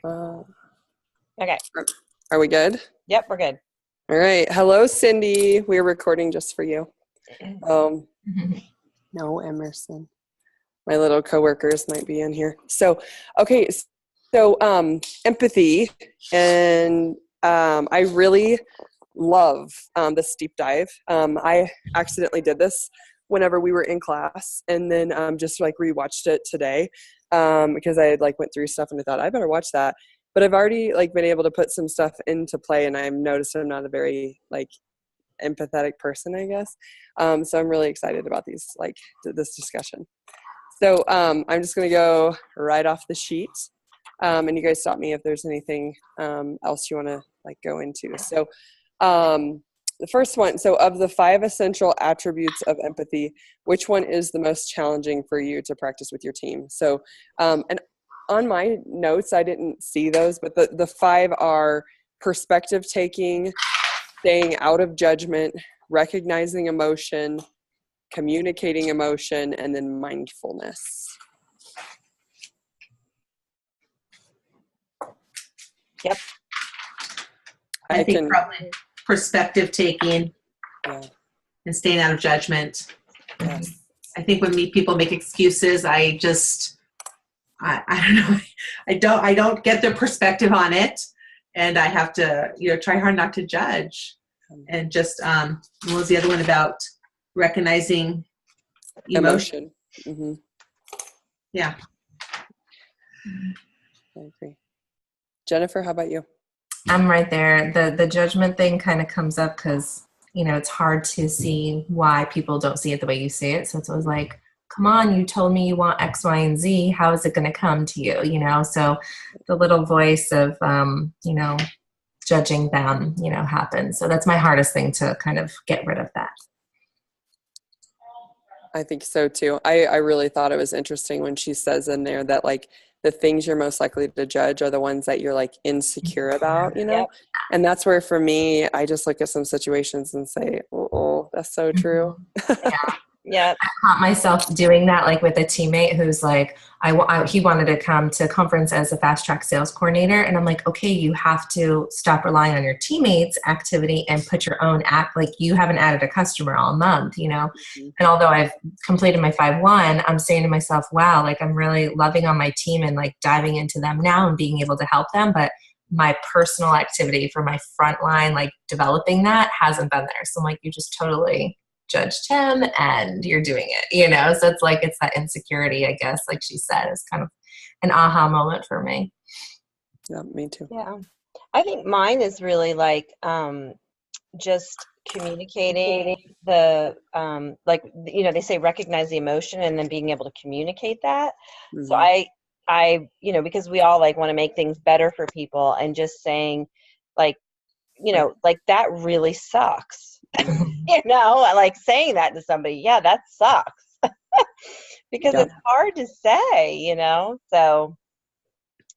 Uh, Okay. are we good? Yep, we're good. All right. Hello, Cindy. We're recording just for you. No, Emerson. My little coworkers might be in here. So, okay. So, empathy, and I really love this deep dive. I accidentally did this whenever we were in class, and then just like rewatched it today because I had like went through stuff and I thought I better watch that. But I've already like been able to put some stuff into play, and I've noticed I'm not a very like empathetic person, I guess. So I'm really excited about this discussion. So I'm just going to go right off the sheet, and you guys stop me if there's anything else you want to like go into. So the first one, so of the 5 essential attributes of empathy, which one is the most challenging for you to practice with your team? So, and on my notes, I didn't see those, but the 5 are perspective taking, staying out of judgment, recognizing emotion, communicating emotion, and then mindfulness. Yep. I think probably perspective taking and staying out of judgment. Yes. I think when people make excuses, I don't know. I don't get their perspective on it, and I have to try hard not to judge. And just what was the other one about recognizing emotion? Mm-hmm. Yeah. I agree. Jennifer, how about you? I'm right there. The judgment thing kind of comes up because, it's hard to see why people don't see it the way you see it. So it's always like, come on, you told me you want X, Y, and Z. How is it going to come to you? So the little voice of, judging them, happens. So that's my hardest thing to kind of get rid of that. I think so too. I really thought it was interesting when she says in there that like the things you're most likely to judge are the ones that you're like insecure about, Yep. And that's where for me, I just look at some situations and say, oh, that's so true. Yeah. I caught myself doing that, like with a teammate who's like, he wanted to come to a conference as a fast track sales coordinator. And I'm like, okay, you have to stop relying on your teammates' activity and put your own like you haven't added a customer all month, Mm-hmm. And although I've completed my 5-1, I'm saying to myself, wow, like I'm really loving on my team and like diving into them now and being able to help them. But my personal activity for my front line, like developing that hasn't been there. So I'm like, you just totally judged him and you're doing it, so it's that insecurity, I guess, like she said, is kind of an aha moment for me. Yeah, me too. Yeah. I think mine is really like just communicating the they say recognize the emotion and then being able to communicate that. Mm-hmm. So I because we all like want to make things better for people, and just saying like like that really sucks. Like saying that to somebody, yeah, that sucks. Because it's hard to say, so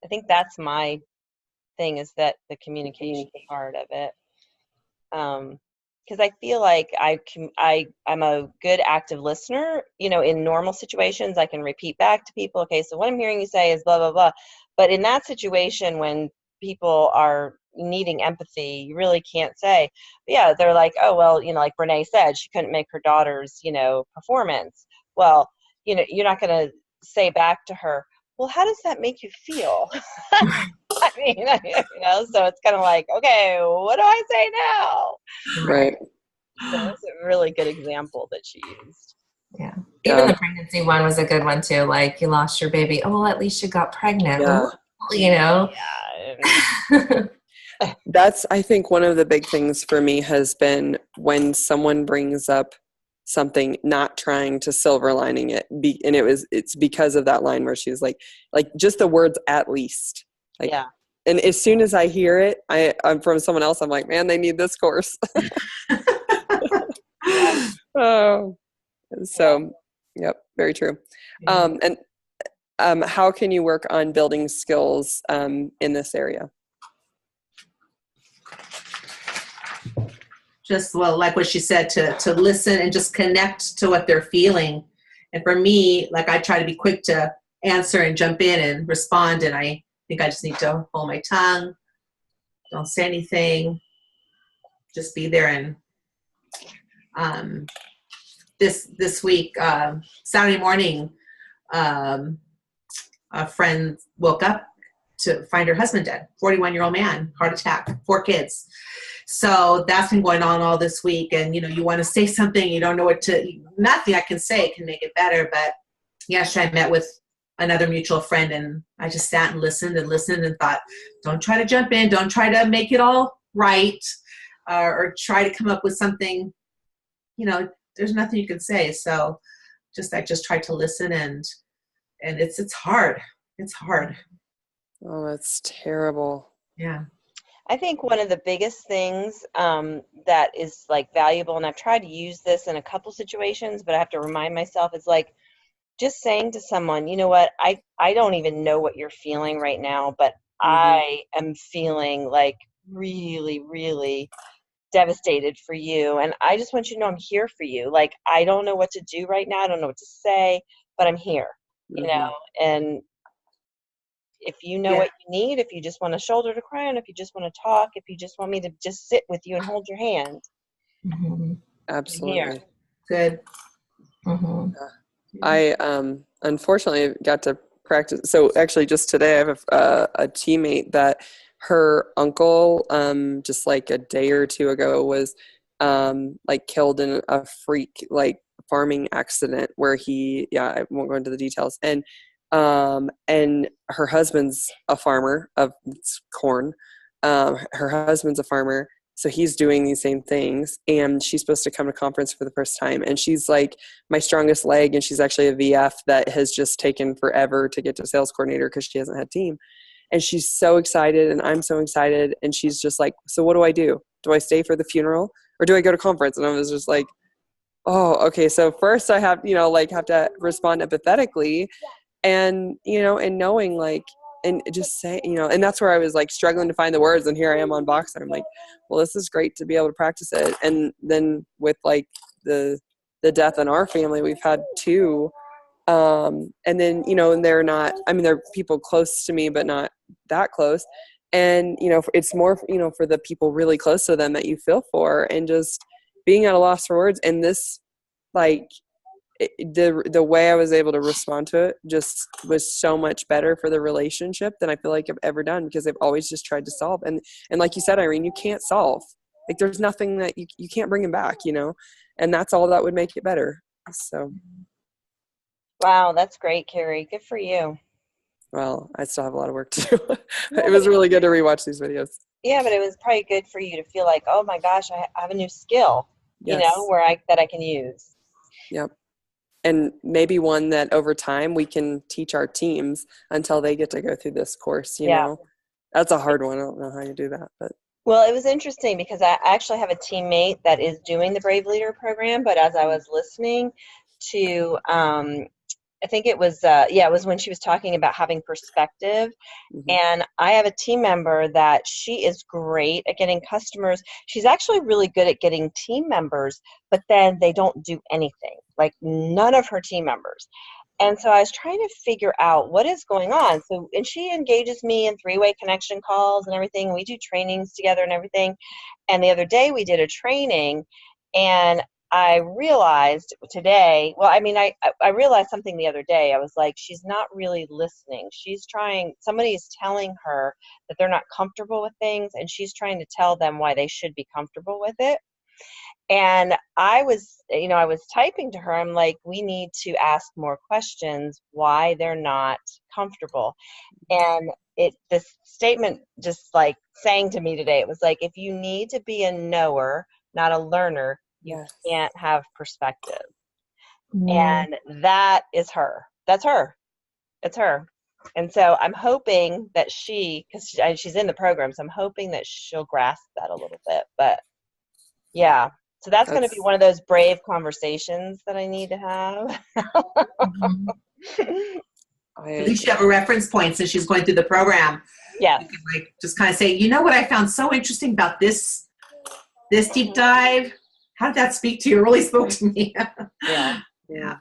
I think that's my thing, is that the communication part of it. Because I feel like I'm a good active listener, in normal situations. I can repeat back to people, okay, so what I'm hearing you say is blah, blah, blah. But in that situation, when people are needing empathy, you really can't say, yeah, they're like, oh, well, like Renee said, she couldn't make her daughter's, performance. Well, you're not going to say back to her, well, how does that make you feel? I mean, so it's kind of like, okay, what do I say now? Right. So that's a really good example that she used. Yeah. Even the pregnancy one was a good one too. Like, you lost your baby. Oh, well, at least you got pregnant. Yeah. Yeah. That's, I think, one of the big things for me has been when someone brings up something, not trying to silver lining it. And it's because of that line where she's like just the words "at least." Like, yeah. And as soon as I hear it, I'm from someone else, I'm like, man, they need this course. Oh, so, yep, very true. Yeah. And how can you work on building skills in this area? Just, well, like what she said, to listen and just connect to what they're feeling. And for me, like, I try to be quick to answer and jump in and respond. And I think I just need to hold my tongue, don't say anything, just be there. And this week, Saturday morning, a friend woke up to find her husband dead, 41-year-old man, heart attack, 4 kids. So that's been going on all this week. And, you want to say something, you don't know nothing I can say can make it better. But yesterday I met with another mutual friend, and I just sat and listened and thought, don't try to jump in. Don't try to make it all right, or try to come up with something, there's nothing you can say. So I just tried to listen, and it's hard. It's hard. Oh, that's terrible. Yeah. I think one of the biggest things that is like valuable, and I've tried to use this in a couple situations, but I have to remind myself, is like just saying to someone, you know what, I don't even know what you're feeling right now, but I am feeling like really, really devastated for you. And I just want you to know I'm here for you. Like, I don't know what to do right now. I don't know what to say, but I'm here, and if you know what you need, if you just want a shoulder to cry on, if you just want to talk, if you just want me to just sit with you and hold your hand. Absolutely. Good. I unfortunately got to practice. So actually just today I have a teammate that her uncle just like a day or two ago was like killed in a freak like farming accident where I won't go into the details, and her husband's a farmer of corn. Her husband's a farmer, so he's doing these same things, and she's supposed to come to conference for the first time, and she's like my strongest leg, and she's actually a VF that has just taken forever to get to sales coordinator because she hasn't had team. And she's so excited, and I'm so excited, and she's just like, so what do I do? Do I stay for the funeral, or do I go to conference? And I was just like, oh, okay. So first I have, have to respond empathetically, and, and knowing like, and just say, and that's where I was like struggling to find the words. And here I am on Voxer. I'm like, well, this is great to be able to practice it. And then with like the death in our family, we've had 2. And then, and they're not, they're people close to me, but not that close. And, it's more, for the people really close to them that you feel for, and just being at a loss for words. And this, like, the way I was able to respond to it just was so much better for the relationship than I feel like I've ever done, because I've always just tried to solve. And like you said, Irene, you can't solve. Like, there's nothing that you can't bring him back, and that's all that would make it better. So. Wow, that's great, Carrie. Good for you. Well, I still have a lot of work to do. It was really good to rewatch these videos. Yeah, but it was probably good for you to feel like, oh my gosh, I have a new skill, yes. that I can use. Yep. And maybe one that over time we can teach our teams until they get to go through this course, you know. That's a hard one. I don't know how you do that, but. Well, it was interesting because I actually have a teammate that is doing the Brave Leader program, but as I was listening to, I think it was when she was talking about having perspective. And I have a team member that she is great at getting customers. She's actually really good at getting team members, but then they don't do anything, like none of her team members. And so I was trying to figure out what is going on. So, and she engages me in 3-way connection calls and everything. We do trainings together and everything. And the other day we did a training, and I realized today, I realized something the other day. I was like, she's not really listening. Somebody is telling her that they're not comfortable with things, and she's trying to tell them why they should be comfortable with it. And I was typing to her, I'm like, we need to ask more questions why they're not comfortable. And this statement just like sang to me today. It was like, if you need to be a knower, not a learner, you can't have perspective. And that is her. That's her. It's her. And so I'm hoping that because she's in the program, so I'm hoping that she'll grasp that a little bit. But yeah, so that's going to be one of those brave conversations that I need to have. At least you have a reference point since she's going through the program. Yeah. You can like just kind of say, you know what I found so interesting about this deep dive? How did that speak to you? It really spoke to me. Yeah. Yeah.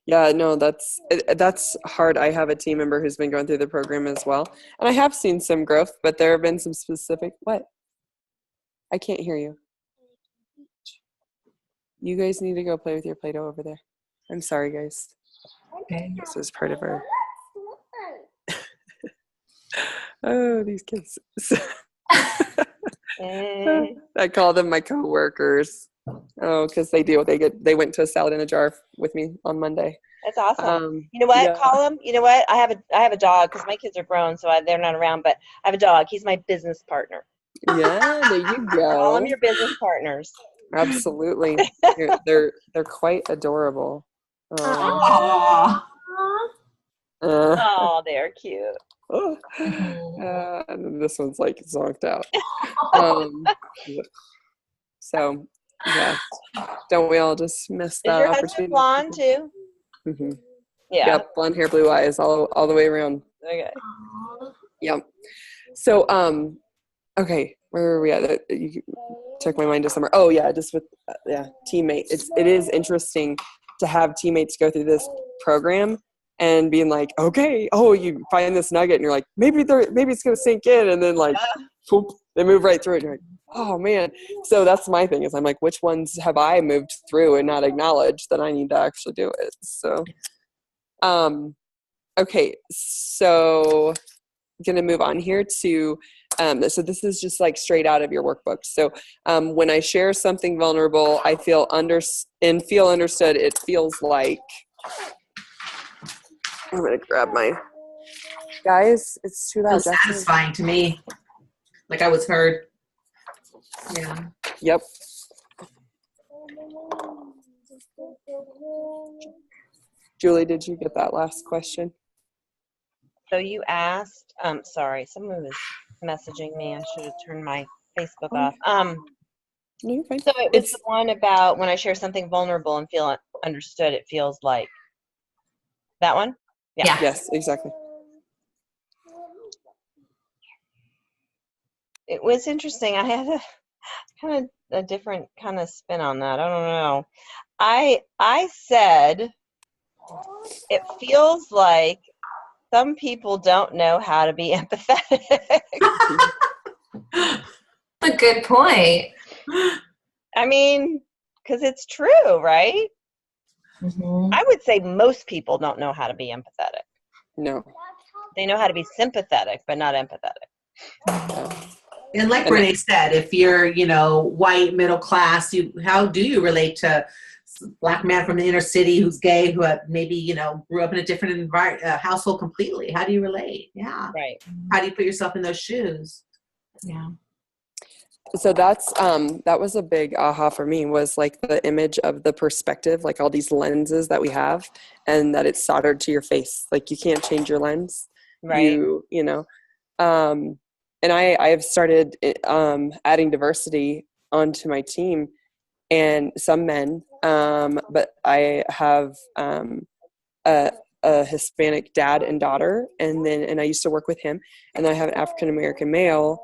Yeah, no, that's hard. I have a team member who's been going through the program as well, and I have seen some growth, but there have been some specific. What? I can't hear you. You guys need to go play with your Play-Doh over there. I'm sorry, guys. Okay. This is part of our. Oh, these kids. I call them my coworkers. Oh, because they went to a salad in a jar with me on Monday. That's awesome. You know what? Yeah. Call him. You know what? I have a dog because my kids are grown, so they're not around. But I have a dog. He's my business partner. Yeah, there you Call them go. your business partners. Absolutely. They're quite adorable. Aw. Oh, they're cute. And this one's like zonked out. So yeah, don't we all just miss Is that your husband opportunity? blonde too? Mm-hmm. Yeah. Yep, blonde hair, blue eyes, all the way around. Okay. Yep. So okay, where were we at? You took my mind to somewhere. Oh yeah, just with teammate. It is interesting to have teammates go through this program and being like, okay, you find this nugget and you're like, maybe it's gonna sink in, and then like, whoop, they move right through it. And you're like, oh man. So that's my thing is I'm like, which ones have I moved through and not acknowledged that I need to actually do it? So, okay, so I'm gonna move on here to. So this is just like straight out of your workbook. So when I share something vulnerable, I feel understood. It feels like. I'm gonna grab my guys. It's too loud. Feels satisfying to me. Like I was heard. Yeah. Yep. Julie, did you get that last question? So you asked. Sorry, someone was messaging me. I should have turned my Facebook off. No, you're fine. So it was the one about when I share something vulnerable and feel understood. It feels like that one. Yeah. Yes, exactly. It was interesting. I had a kind of a different kind of spin on that. I don't know. I said it feels like some people don't know how to be empathetic. A good point. I mean, because it's true, right? Mm-hmm. I would say most people don't know how to be empathetic. No. They know how to be sympathetic, but not empathetic. And like Renee said, if you're, white, middle class, how do you relate to Black man from the inner city who's gay, who maybe, grew up in a different household completely? How do you relate? Yeah. Right. How do you put yourself in those shoes? Yeah. So that's that was a big aha for me, was like the image of the perspective, like all these lenses that we have, and that it's soldered to your face. Like you can't change your lens. Right. And I have started adding diversity onto my team, and some men, but I have a Hispanic dad and daughter, and I used to work with him, and then I have an African American male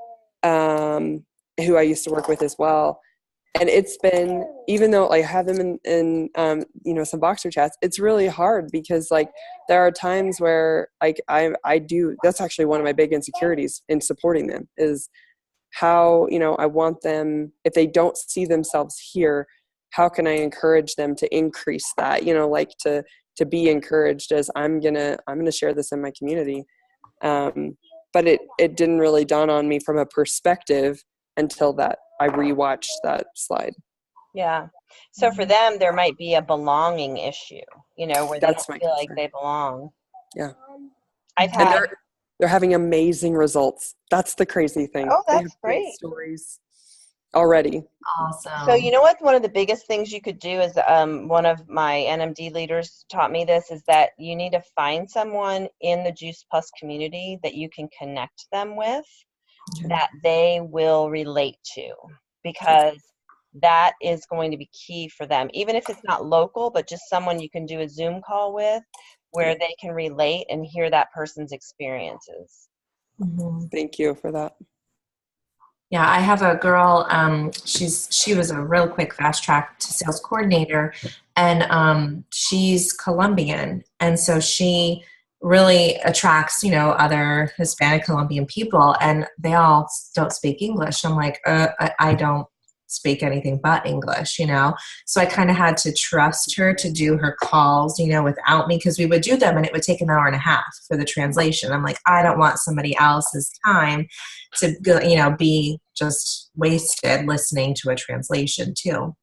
who I used to work with as well. And it's been, even though I have them in some Voxer chats, it's really hard because like there are times where like I do, that's actually one of my big insecurities in supporting them, is how, I want them, if they don't see themselves here, how can I encourage them to increase that, like to be encouraged as I'm gonna share this in my community. But it didn't really dawn on me from a perspective until that I rewatched that slide. Yeah. So for them, there might be a belonging issue, where they don't feel like they belong. Yeah. They're having amazing results. That's the crazy thing. Oh, they that's have great. Stories already. Awesome. So you know what? One of the biggest things you could do is one of my NMD leaders taught me this, is that you need to find someone in the Juice Plus community that you can connect them with, that they will relate to, because that is going to be key for them, even if it's not local, but just someone you can do a Zoom call with where they can relate and hear that person's experiences. Mm-hmm. Thank you for that. Yeah, I have a girl. She was a real quick fast track to sales coordinator, and she's Colombian, and so she really attracts other Hispanic Colombian people, and they all don't speak English. I'm like, I don't speak anything but English, So I kind of had to trust her to do her calls, without me, because we would do them and it would take an hour and a half for the translation. I'm like, I don't want somebody else's time to go, be just wasted listening to a translation too.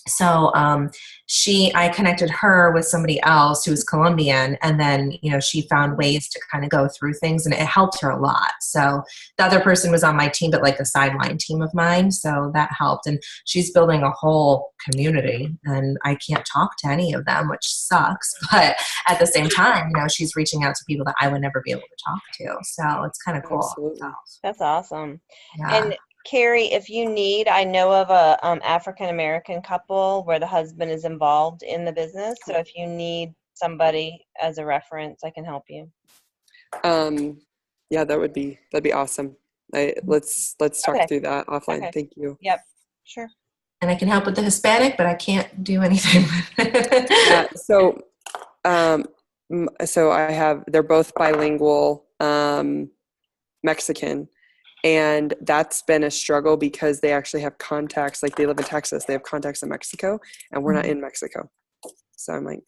So I connected her with somebody else who was Colombian, and then she found ways to kind of go through things, and it helped her a lot. So the other person was on my team, but like a sideline team of mine, so that helped. And she's building a whole community, and I can't talk to any of them, which sucks. But at the same time, she's reaching out to people that I would never be able to talk to. So it's kind of cool. Absolutely. So, That's awesome. yeah. And Carrie, if you need, I know of a African American couple where the husband is involved in the business. So if you need somebody as a reference, I can help you. Yeah, that'd be awesome. Let's talk Okay. through that offline. Okay. Thank you. Yep, sure. And I can help with the Hispanic, but I can't do anything with it. Yeah, so they're both bilingual, Mexican. And that's been a struggle because they actually have contacts, like they live in Texas, they have contacts in Mexico, and we're not in Mexico. So I'm like,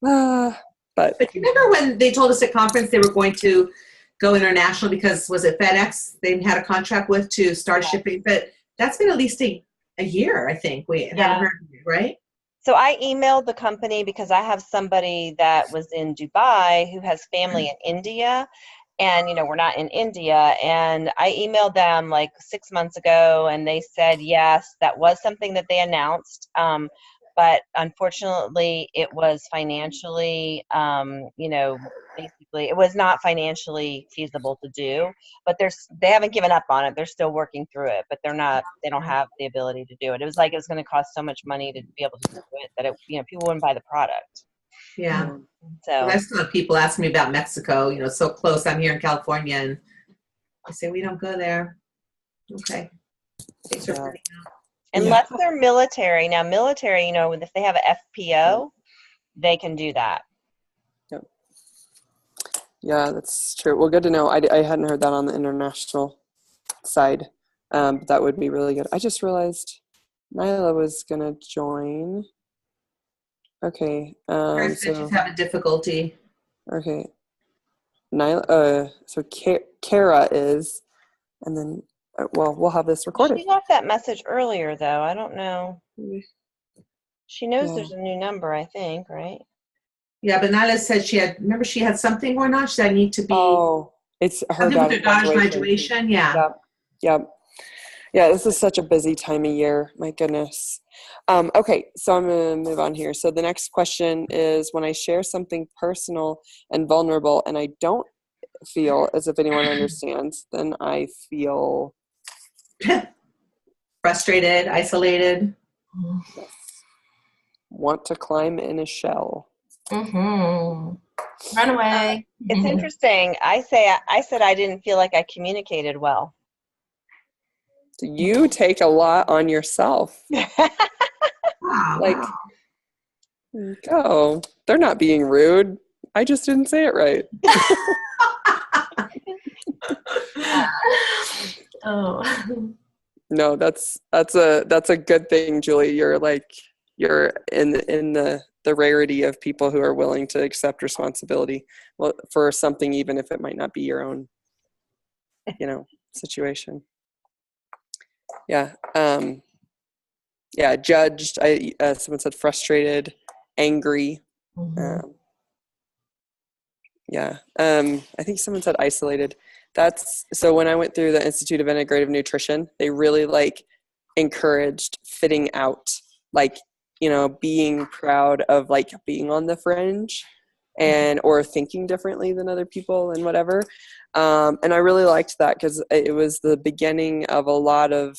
but you remember when they told us at conference they were going to go international because, was it FedEx they had a contract with to start shipping? But that's been at least a year, I think. We haven't heard of it, right? So I emailed the company because I have somebody that was in Dubai who has family in India. And, we're not in India. And I emailed them like 6 months ago, and they said, yes, that was something that they announced. But unfortunately, it was financially, basically, it was not financially feasible to do. But they haven't given up on it. They're still working through it, but they don't have the ability to do it. It was like it was going to cost so much money to be able to do it that people wouldn't buy the product. Yeah. So I still have people asking me about Mexico, so close. I'm here in California, and I say, we don't go there. Okay. Thanks for pointing out. unless they're military. Now, military, if they have a FPO, they can do that. Yep. Yeah, that's true. Well, good to know. I hadn't heard that on the international side. That would be really good. I just realized Nyla was going to join. Okay. Karen said she's having difficulty. Okay. Nyla, so Kara is, and then, we'll have this recorded. She left that message earlier, though. I don't know. She knows there's a new number, I think, right? Yeah, but Nyla said she had something going on. She said, I need to be. Oh, it's her daughter's graduation. Yeah. Yep. Yeah, this is such a busy time of year. My goodness. Okay, so I'm going to move on here. So the next question is, when I share something personal and vulnerable and I don't feel as if anyone understands, then I feel frustrated, isolated. Want to climb in a shell. Run away. It's interesting. I said I didn't feel like I communicated well. You take a lot on yourself. Wow. Like, they're not being rude. I just didn't say it right. Oh. No, that's a good thing, Julie. You're in the rarity of people who are willing to accept responsibility for something, even if it might not be your own, situation. Yeah. Judged. Someone said frustrated, angry. Mm-hmm. I think someone said isolated. So when I went through the Institute of Integrative Nutrition, they really encouraged fitting out, being proud of being on the fringe or thinking differently than other people and whatever. And I really liked that because it was the beginning of a lot of,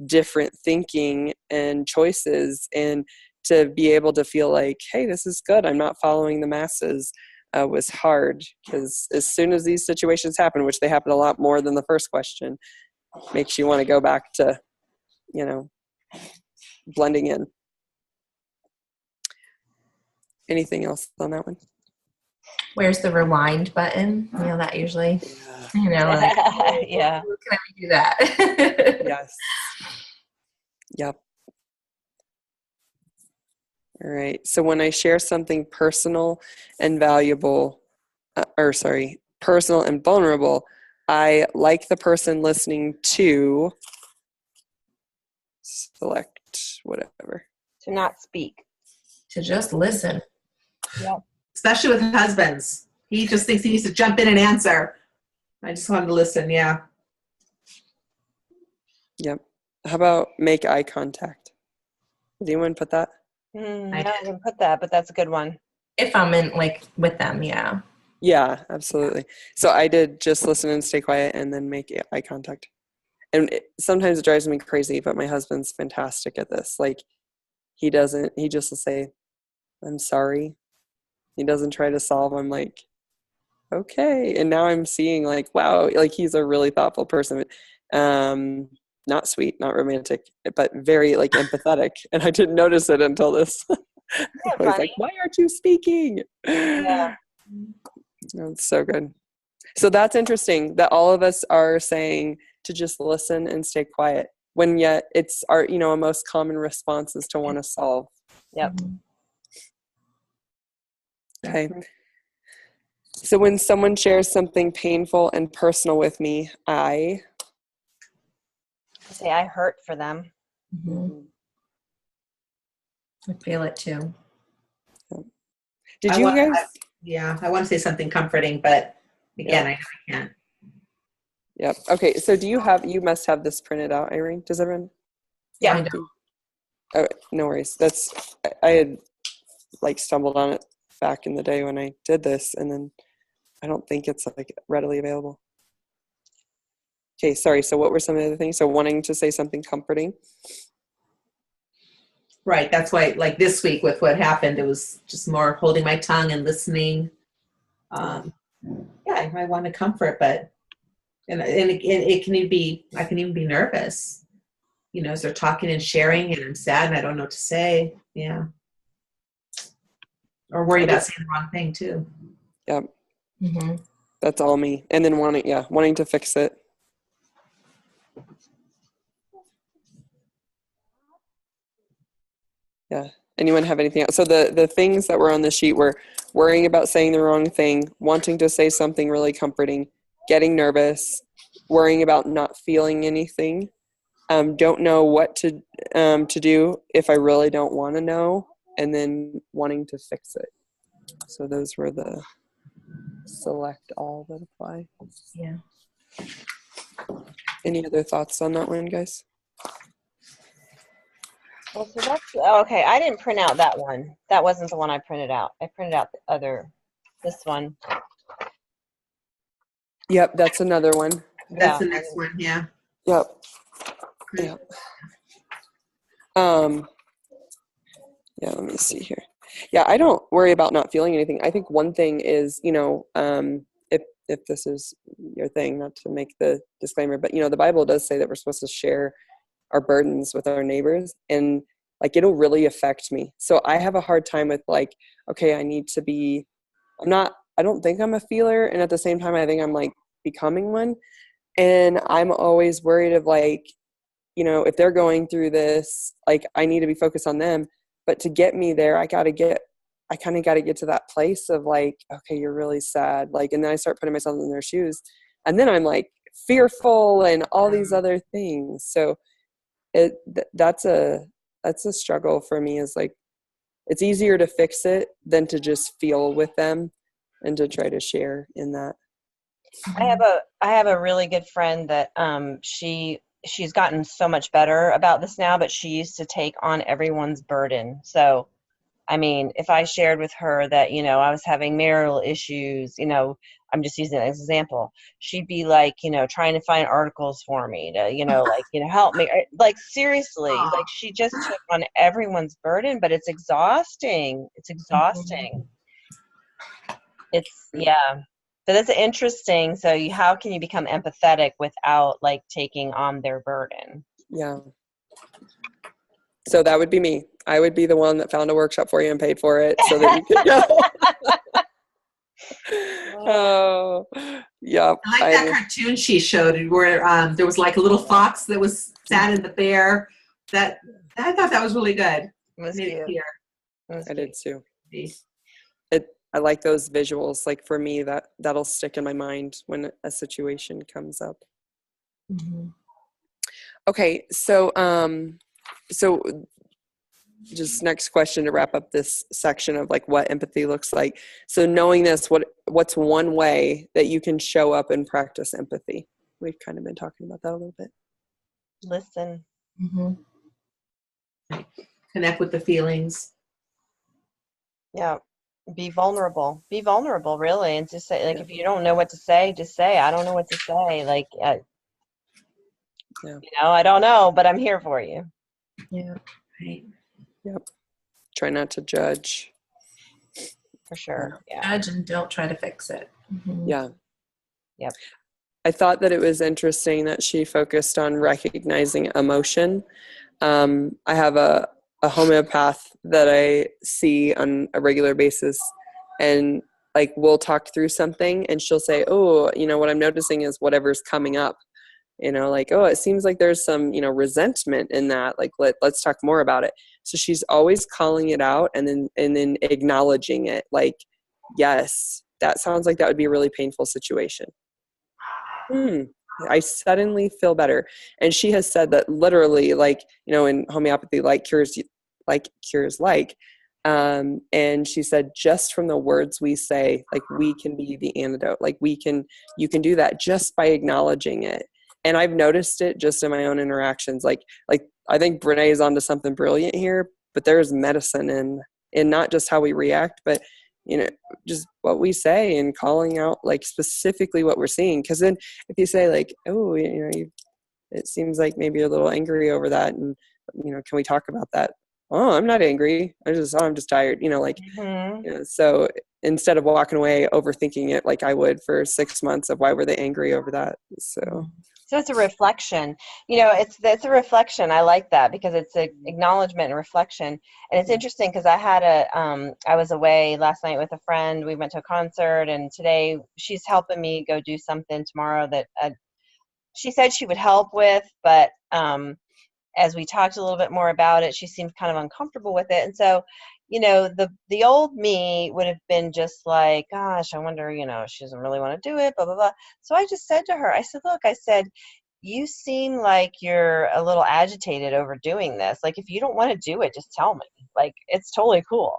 different thinking and choices, and to be able to feel like, hey, this is good. I'm not following the masses. Was hard, because as soon as these situations happen, which they happen a lot more than the first question, makes you want to go back to, blending in. Anything else on that one? Where's the rewind button? That usually, Yeah. like, Yeah. can I do that? Yes. Yep. All right. So when I share something personal and valuable, personal and vulnerable, I like the person listening to select whatever. To not speak. To just listen. Yep. Especially with husbands. He just thinks he needs to jump in and answer. I just wanted to listen, yeah. Yep. How about make eye contact? Did anyone put that? I didn't put that, but that's a good one. If I'm in, like, with them, yeah. Yeah, absolutely. So I did just listen and stay quiet and then make eye contact. And sometimes it drives me crazy, but my husband's fantastic at this. Like, he just will say, I'm sorry. He doesn't try to solve. I'm like, okay. And now I'm seeing, like, wow, like, he's a really thoughtful person. Not sweet, not romantic, but very, like, empathetic. And I didn't notice it until this. I was like, why aren't you speaking? Yeah. It's so good. So that's interesting that all of us are saying to just listen and stay quiet, when yet it's our, a most common response is to want to solve. Yep. Okay. So when someone shares something painful and personal with me, I say I hurt for them. Mm-hmm. I feel it too. Did you guys? I want to say something comforting, but again, I know I can't. Yep. Okay. So you must have this printed out, Irene. Does everyone? Yeah. I know. Oh, no worries. I had like stumbled on it back in the day when I did this, and then I don't think it's like readily available. Okay. Sorry. So what were some of the other things? So wanting to say something comforting. Right. That's why, like this week with what happened, it was just more holding my tongue and listening. I want to comfort, but it can even be, I can even be nervous, as they're talking and sharing, and I'm sad and I don't know what to say. Yeah. Or worry about saying the wrong thing too. Yep. Mm-hmm. That's all me. And then wanting to fix it. Yeah. Anyone have anything else? So the things that were on the sheet were worrying about saying the wrong thing, wanting to say something really comforting, getting nervous, worrying about not feeling anything, don't know what to do if I really don't want to know, and then wanting to fix it. So those were the select all that apply. Yeah. Any other thoughts on that one, guys? Well, so that's okay. I didn't print out that one. That wasn't the one I printed out. I printed out this one. Yep, that's another one. That's the next one. Yeah. Yep. Yep. Yeah, let me see here. Yeah, I don't worry about not feeling anything. I think one thing is, if this is your thing, not to make the disclaimer, but the Bible does say that we're supposed to share our burdens with our neighbors, and like it'll really affect me. So I have a hard time with like, okay, I don't think I'm a feeler, and at the same time I think I'm like becoming one, and I'm always worried of like, if they're going through this, like I need to be focused on them, but to get me there I kind of got to get to that place of like, okay, you're really sad, like, and then I start putting myself in their shoes, and then I'm like fearful and all these other things. So that's a struggle for me, is like it's easier to fix it than to just feel with them and to try to share in that. I have a really good friend that she's gotten so much better about this now, but she used to take on everyone's burden. So I mean, if I shared with her that, I was having marital issues, I'm just using an example, she'd be like, trying to find articles for me to, help me. Like, seriously, like she just took on everyone's burden, but it's exhausting. It's exhausting. It's, yeah. So that's interesting. So how can you become empathetic without like taking on their burden? Yeah. So that would be me. I would be the one that found a workshop for you and paid for it so that you could go. Oh, yeah. I like that cartoon she showed where there was like a little fox that was sat in the bear. That I thought that was really good. It was Made it cute. clear. I did too. Be. I like those visuals. Like for me, that'll stick in my mind when a situation comes up. Mhm. Okay, so just next question to wrap up this section of like what empathy looks like. So knowing this, what's one way that you can show up and practice empathy? We've kind of been talking about that a little bit. Listen. Mhm. Connect with the feelings. Yeah. Be vulnerable, really. And just say, like, if you don't know what to say, just say, I don't know what to say. Like, I don't know, but I'm here for you. Yeah. Right. Yep. Try not to judge. For sure. Yeah. Judge and don't try to fix it. Mhm. Yeah. Yep. I thought that it was interesting that she focused on recognizing emotion. I have a homeopath that I see on a regular basis, and like we'll talk through something and she'll say, oh, what I'm noticing is whatever's coming up, like, oh, it seems like there's some, resentment in that. Like, let's talk more about it. So she's always calling it out and then acknowledging it. Like, yes, that sounds like that would be a really painful situation. I suddenly feel better. And she has said that literally, like, in homeopathy, like cures like. And she said, just from the words we say, like, we can be the antidote. Like you can do that just by acknowledging it. And I've noticed it just in my own interactions. Like I think Brene is onto something brilliant here, but there's medicine in not just how we react, but just what we say and calling out like specifically what we're seeing. Because then if you say like, oh, it seems like maybe you're a little angry over that, and can we talk about that? Oh, I'm not angry. I'm just tired. So instead of walking away overthinking it like I would for 6 months of why were they angry over that. So it's a reflection. It's a reflection. I like that because it's an acknowledgement and reflection. And it's interesting because I was away last night with a friend. We went to a concert, and today she's helping me go do something tomorrow that she said she would help with, but as we talked a little bit more about it, she seemed kind of uncomfortable with it. And so, the old me would have been just like, gosh, I wonder, she doesn't really want to do it, blah, blah, blah. So I just said to her, I said, look, you seem like you're a little agitated over doing this. Like, if you don't want to do it, just tell me. Like, it's totally cool,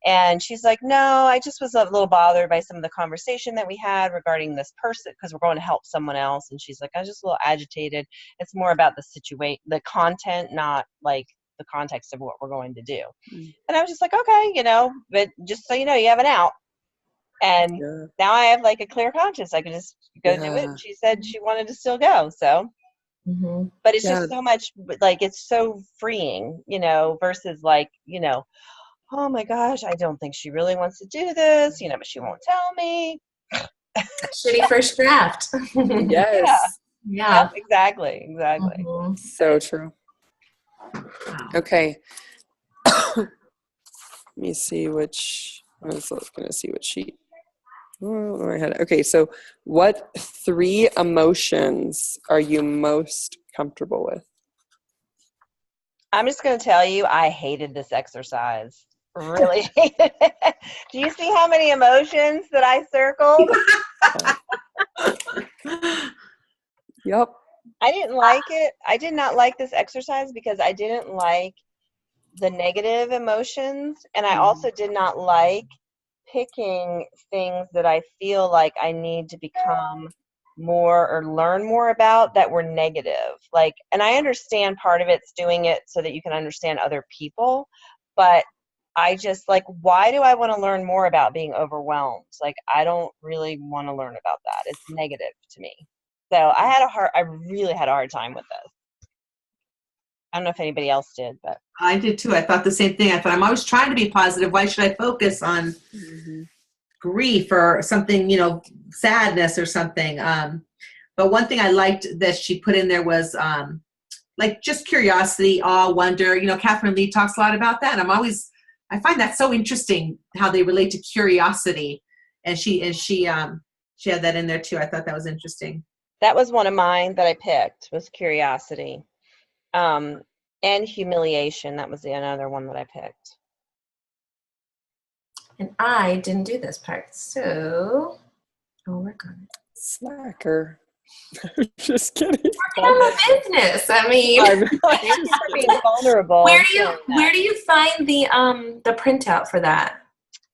And she's like, no, I just was a little bothered by some of the conversation that we had regarding this person because we're going to help someone else. And she's like, I was just a little agitated. It's more about the content, not like the context of what we're going to do. And I was just like, okay, but just so you know, you have an out. And now I have like a clear conscience. I can just go do it. And she said she wanted to still go. So, but it's just so much, like, it's so freeing, versus like, oh my gosh, I don't think she really wants to do this, but she won't tell me. Shitty first draft. Yes. Yeah. Exactly. Mm-hmm. So true. Wow. Okay. Let me see I was going to see what sheet. Oh, I had. Okay, so what 3 emotions are you most comfortable with? I'm just going to tell you, I hated this exercise. Really hated it. Do you see how many emotions that I circled? Yep. I didn't like it. I did not like this exercise because I didn't like the negative emotions, and I also did not like picking things that I feel like I need to become more or learn more about that were negative. Like, and I understand part of it's doing it so that you can understand other people, but I just like, why do I want to learn more about being overwhelmed? Like, I don't really want to learn about that. It's negative to me. So I really had a hard time with this. I don't know if anybody else did, but I did too. I thought the same thing. I thought, I'm always trying to be positive. Why should I focus on grief or something, sadness or something. But one thing I liked that she put in there was like just curiosity, awe, wonder. Catherine Lee talks a lot about that. I find that so interesting how they relate to curiosity, and she had that in there too. I thought that was interesting. That was one of mine that I picked, was curiosity. And humiliation. That was another one that I picked. And I didn't do this part, so I'll work on it. Slacker. Just kidding. Working on my business. I mean, Thank you for being vulnerable. where do you find the printout for that?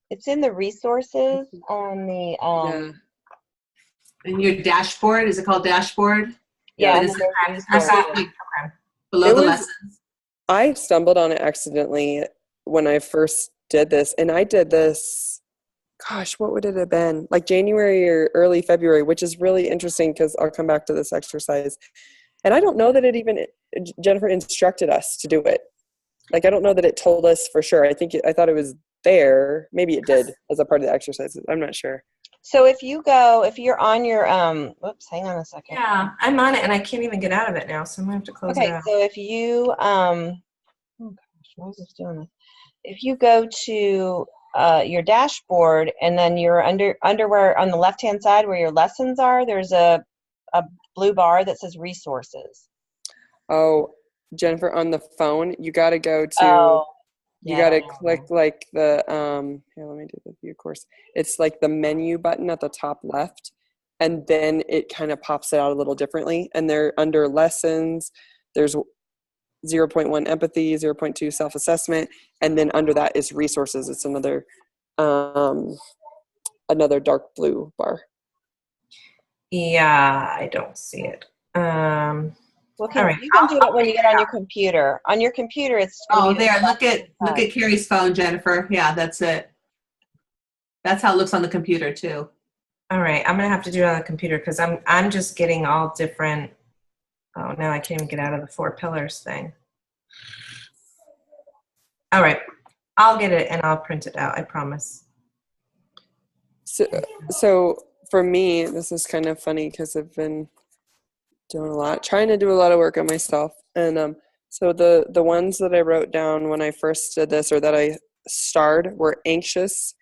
It's in the resources on the Yeah. And your dashboard, is it called dashboard? yeah. It and is then there's I saw resources. it like below the was- lessons. I stumbled on it accidentally when I first did this, and I did this, gosh, what would it have been? Like January or early February, which is really interesting because I'll come back to this exercise. And I don't know that Jennifer instructed us to do it. Like, I don't know that it told us for sure. I thought it was there. Maybe it did as a part of the exercises. I'm not sure. So if you're on your whoops, hang on a second. Yeah, I'm on it and I can't even get out of it now, so I'm gonna have to close it Okay, out. so if you oh gosh, why is this doing this? If you go to your dashboard and then you're under where on the left hand side where your lessons are, there's a blue bar that says resources. Oh, Jennifer, on the phone, you got to go to. Oh, You yeah, got to I don't know. click like the here, let me do the view course. It's like the menu button at the top left, and then it kind of pops it out a little differently. And they're under lessons. There's 0.1 empathy, 0.2 self-assessment, and then under that is resources. It's another dark blue bar. Yeah, I don't see it. Well, All right. you can do it when you get on your computer. On your computer, it's gonna Oh, be there. the Look at side. Carrie's phone, Jennifer. Yeah, that's it. That's how it looks on the computer too. All right, I'm gonna have to do it on the computer because I'm just getting all different. Oh, now I can't even get out of the 4 pillars thing. All right, I'll get it and I'll print it out. I promise. So for me, this is kind of funny because I've been trying to do a lot of work on myself. And so the ones that I wrote down when I first did this or that I starred were anxious,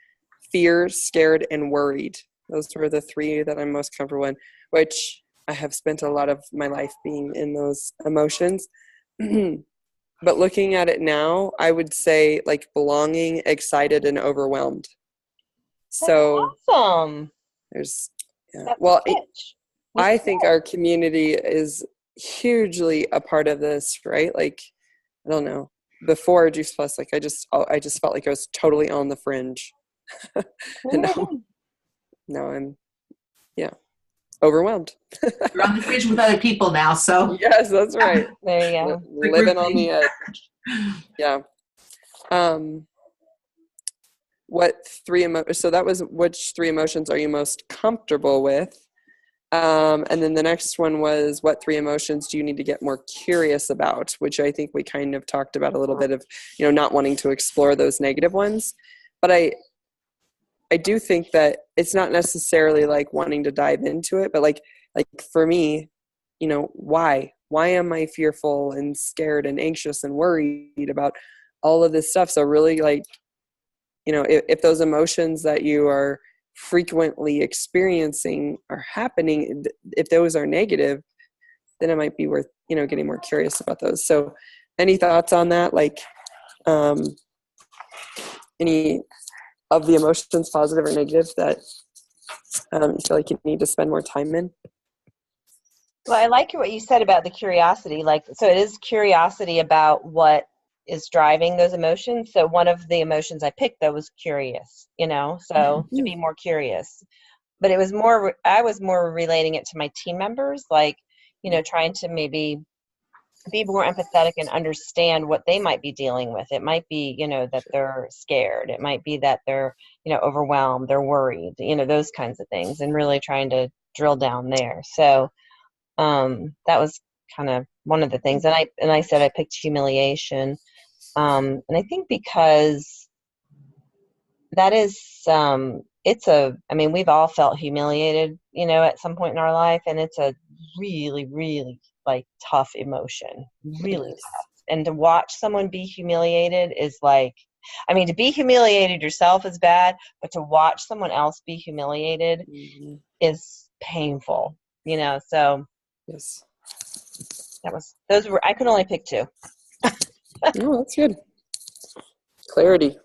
fear, scared, and worried. Those were the 3 that I'm most comfortable in, which I have spent a lot of my life being in those emotions. But looking at it now, I would say like belonging, excited, and overwhelmed. So Awesome. there's, yeah. That's Well, rich. I think our community is hugely a part of this, right? Like, I don't know. Before Juice Plus, like I just felt like I was totally on the fringe. And now I'm, overwhelmed. You're on the fridge with other people now, so Yes, that's right. There you go. Living on the edge. Yeah. What 3 so that was which 3 emotions are you most comfortable with? And then the next one was what 3 emotions do you need to get more curious about, which I think we kind of talked about a little bit of, not wanting to explore those negative ones. But I do think that it's not necessarily like wanting to dive into it, but like for me, why am I fearful and scared and anxious and worried about all of this stuff? So really like, if those emotions that you are frequently experiencing are happening, if those are negative, then it might be worth, getting more curious about those. So any thoughts on that? Like, any of the emotions, positive or negative, that you feel like you need to spend more time in? Well, I like what you said about the curiosity. So it is curiosity about what is driving those emotions. So one of the emotions I picked, though, was curious, so to be more curious. But I was more relating it to my team members, like, trying to maybe be more empathetic and understand what they might be dealing with. It might be, that they're scared. It might be that they're, overwhelmed, they're worried, those kinds of things, and really trying to drill down there. So that was kind of one of the things. And I said I picked humiliation. And I think because that is, I mean, we've all felt humiliated, at some point in our life, and it's a really, really like tough emotion, really Yes. tough. And to watch someone be humiliated is like, I mean, to be humiliated yourself is bad, but to watch someone else be humiliated Mhm. is painful, so Yes. I could only pick two. No, that's good. Clarity.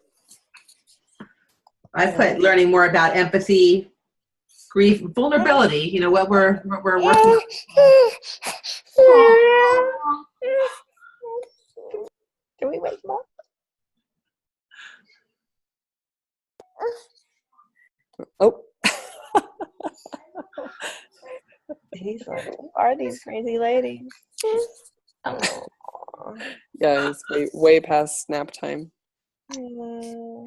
I put learning more about empathy, grief, vulnerability. What we're working on. Can we wake them up? Oh. He's like, who are these crazy ladies? Oh. Yeah, it's way past nap time. Yeah.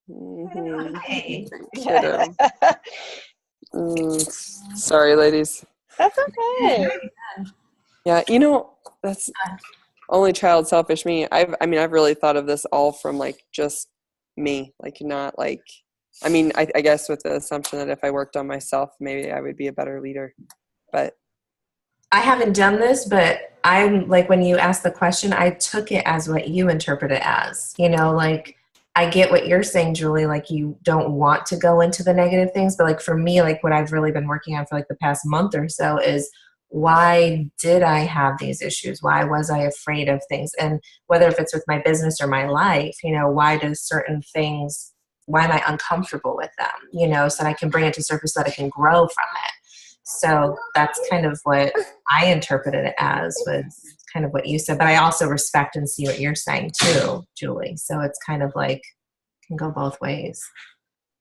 Mm-hmm. Okay. Kiddo. Sorry, ladies. That's okay. Yeah, that's only child selfish me. I've really thought of this all from like just me, like not like. I guess with the assumption that if I worked on myself, maybe I would be a better leader. But I haven't done this, but I'm like, when you asked the question, I took it as what you interpret it as. Like, I get what you're saying, Julie, like you don't want to go into the negative things, but like for me, like what I've really been working on for like the past month or so is, why did I have these issues? Why was I afraid of things? And whether if it's with my business or my life, why am I uncomfortable with them? So that I can bring it to surface so that I can grow from it. So that's kind of what I interpreted it as, was kind of what you said. But I also respect and see what you're saying too, Julie. So it's kind of like, can go both ways.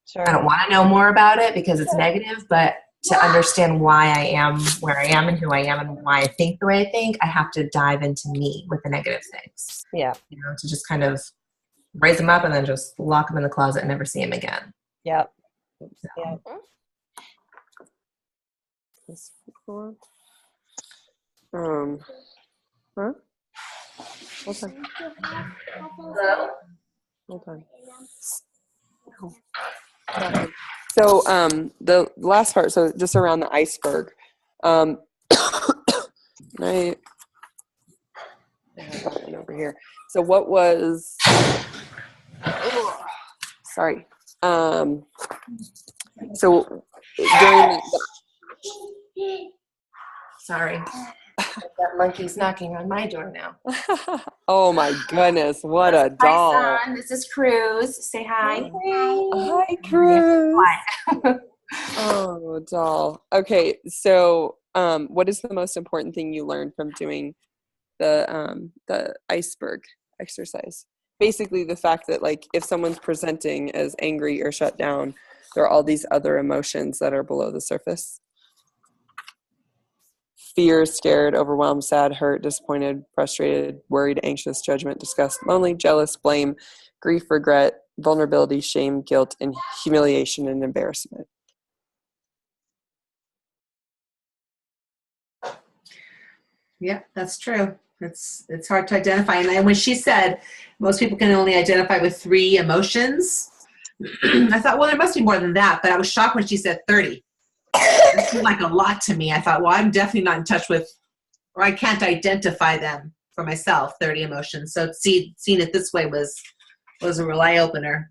Sure. I don't want to know more about it because it's negative, but to understand why I am where I am and who I am and why I think the way I think, I have to dive into me with the negative things. Yeah. To just kind of raise them up and then just lock them in the closet and never see them again. Yep. So. Yep. Huh? Hold on. Hold on. So the last part, so just around the iceberg. I have that one over here. So what was sorry. So during Sorry. That monkey's knocking on my door now. Oh my goodness, what a doll. Hi, son. This is Cruz. Say hi. Hi, Cruz. Oh, doll. Okay, so what is the most important thing you learned from doing the iceberg exercise? Basically the fact that like if someone's presenting as angry or shut down, there are all these other emotions that are below the surface. Fear, scared, overwhelmed, sad, hurt, disappointed, frustrated, worried, anxious, judgment, disgust, lonely, jealous, blame, grief, regret, vulnerability, shame, guilt, and humiliation and embarrassment. Yeah, that's true. It's hard to identify. And when she said most people can only identify with 3 emotions, I thought, well, there must be more than that. But I was shocked when she said 30. That seemed like a lot to me. I thought, well, I'm definitely not in touch with, or I can't identify them for myself, 30 emotions. So seeing it this way was a real eye-opener.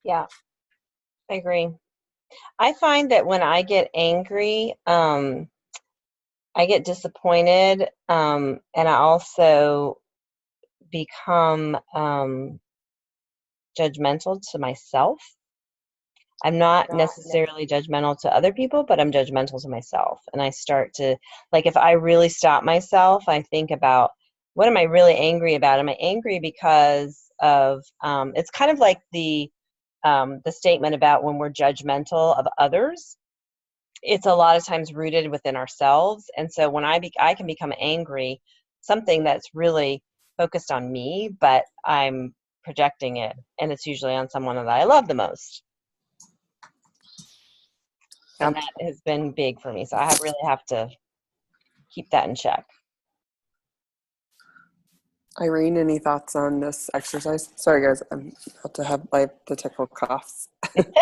Yeah, I agree. I find that when I get angry, I get disappointed, and I also become judgmental to myself. I'm not necessarily judgmental to other people, but I'm judgmental to myself. And I start to, like, if I really stop myself, I think about, what am I really angry about? Am I angry because of, it's kind of like the statement about when we're judgmental of others. It's a lot of times rooted within ourselves. And so when I can become angry, something that's really focused on me, but I'm projecting it, and it's usually on someone that I love the most. And that has been big for me. So I really have to keep that in check. Irene, any thoughts on this exercise? Sorry, guys, I'm about to have the typical coughs. Here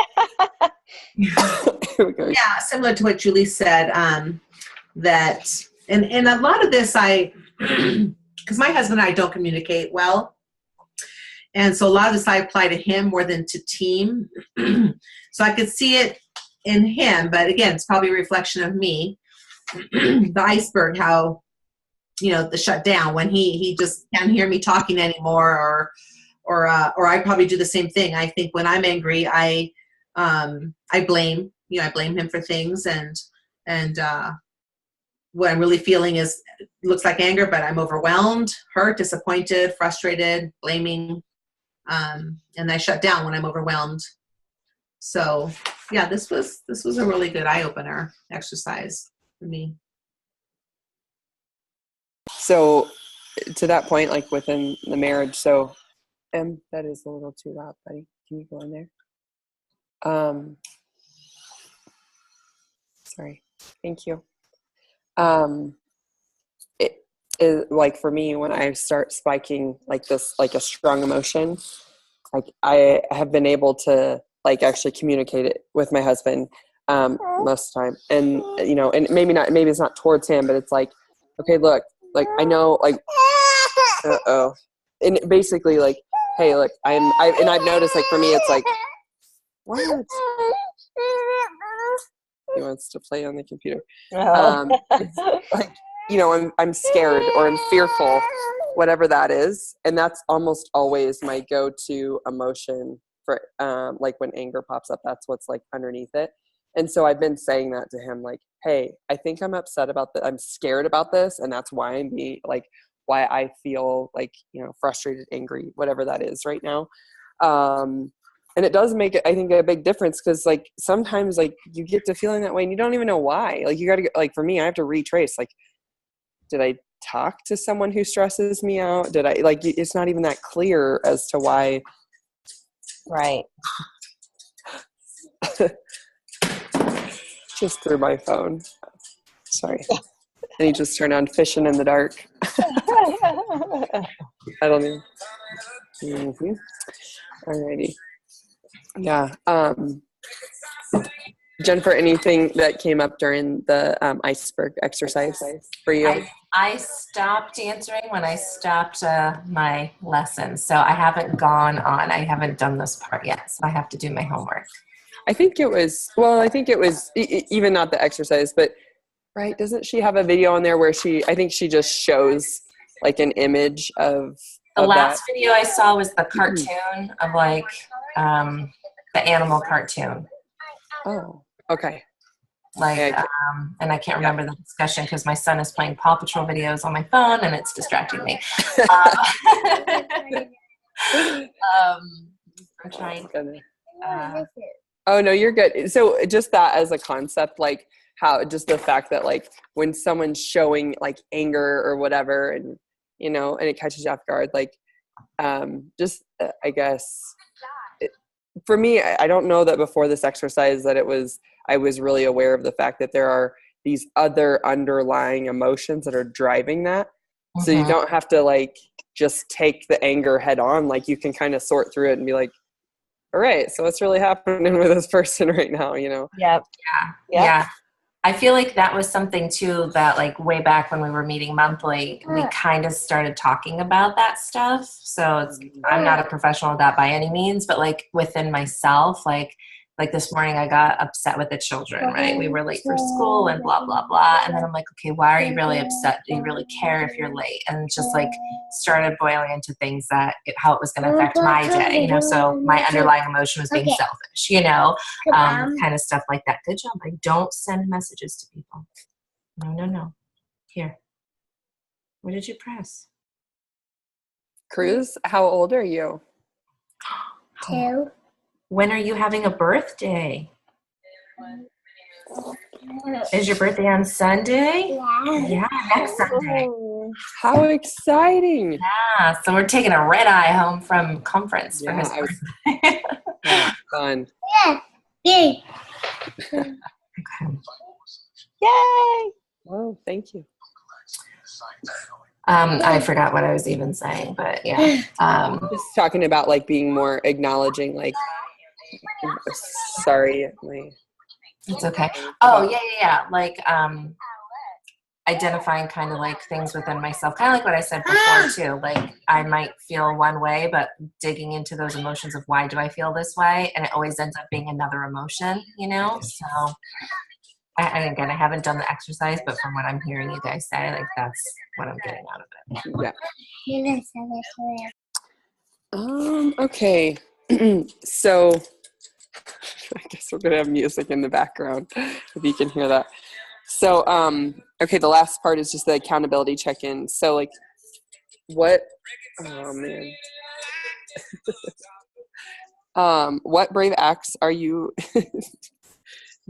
we go. Yeah, similar to what Julie said, that, and a lot of this because my husband and I don't communicate well. And so a lot of this I apply to him more than to team. So I could see it in him, but again, it's probably a reflection of me. The iceberg, how, the shutdown, when he just can't hear me talking anymore, or I probably do the same thing. I think when I'm angry, I blame, I blame him for things, and what I'm really feeling looks like anger, but I'm overwhelmed, hurt, disappointed, frustrated, blaming, and I shut down when I'm overwhelmed. So yeah, this was a really good eye-opener exercise for me. So to that point, like within the marriage, so that is a little too loud, buddy. Can you go in there? Sorry. Thank you. It is like for me, when I start spiking like this, like a strong emotion, like I have been able to like actually communicate it with my husband most of the time. And, and maybe it's not towards him, but it's like, okay, look, like, I know, like, and basically like, hey, look, I've noticed, like, for me, it's like, what? He wants to play on the computer. It's like, I'm scared or I'm fearful, whatever that is. And that's almost always my go-to emotion for, like when anger pops up, that's what's like underneath it. And so I've been saying that to him, like, hey, I think I'm upset about that. I'm scared about this. And that's why why I feel like, frustrated, angry, whatever that is right now. And it does make, I think, a big difference, because like sometimes like you get to feeling that way and you don't even know why. Like you got to get, like, for me, I have to retrace, like, did I talk to someone who stresses me out? Did I, like, it's not even that clear as to why. Right. Just through my phone. Sorry. And he just turned on Fishing in the Dark. I don't know. Mm-hmm. Alrighty. Yeah. Jennifer, anything that came up during the iceberg exercise for you? I stopped answering when I stopped my lesson. So I haven't I haven't done this part yet. So I have to do my homework. I think it was even not the exercise, but right. Doesn't she have a video on there where I think she just shows like an image of the last video I saw was the cartoon of like the animal cartoon. Oh, okay. Like, and I can't remember the discussion because my son is playing Paw Patrol videos on my phone and it's distracting me. I'm trying. Oh no, you're good. So just that as a concept, like how just the fact that like when someone's showing like anger or whatever, and and it catches you off guard, like I guess for me, I don't know that before this exercise that I was really aware of the fact that there are these other underlying emotions that are driving that. Mm-hmm. So you don't have to like just take the anger head on. Like you can kind of sort through it and be like, all right, so what's really happening with this person right now, Yep. Yeah. I feel like that was something too that like way back when we were meeting monthly, we kind of started talking about that stuff. So I'm not a professional at that by any means, but like within myself, like this morning I got upset with the children, right? We were late for school and blah, blah, blah. And then I'm like, okay, why are you really upset? Do you really care if you're late? And it just like started boiling into things how it was going to affect my day, so my underlying emotion was being selfish, kind of stuff like that. Good job. I don't send messages to people. No. Here. What did you press? Cruz, how old are you? 2. When are you having a birthday? Is your birthday on Sunday? Yeah, next Sunday. How exciting. Yeah, so we're taking a red eye home from conference for his birthday. Fun. Yay! Yay! Oh, thank you. I forgot what I was even saying, but yeah. Just talking about like being more acknowledging, like, sorry, It's okay. Oh, yeah. Like, identifying kind of like things within myself, kind of like what I said before too. Like I might feel one way, but digging into those emotions of why do I feel this way, and it always ends up being another emotion, you know. So, and again, I haven't done the exercise, but from what I'm hearing you guys say, like that's what I'm getting out of it. Yeah. Okay. So I guess we're gonna have music in the background if you can hear that. So okay, the last part is just the accountability check-in. So like what what brave acts are you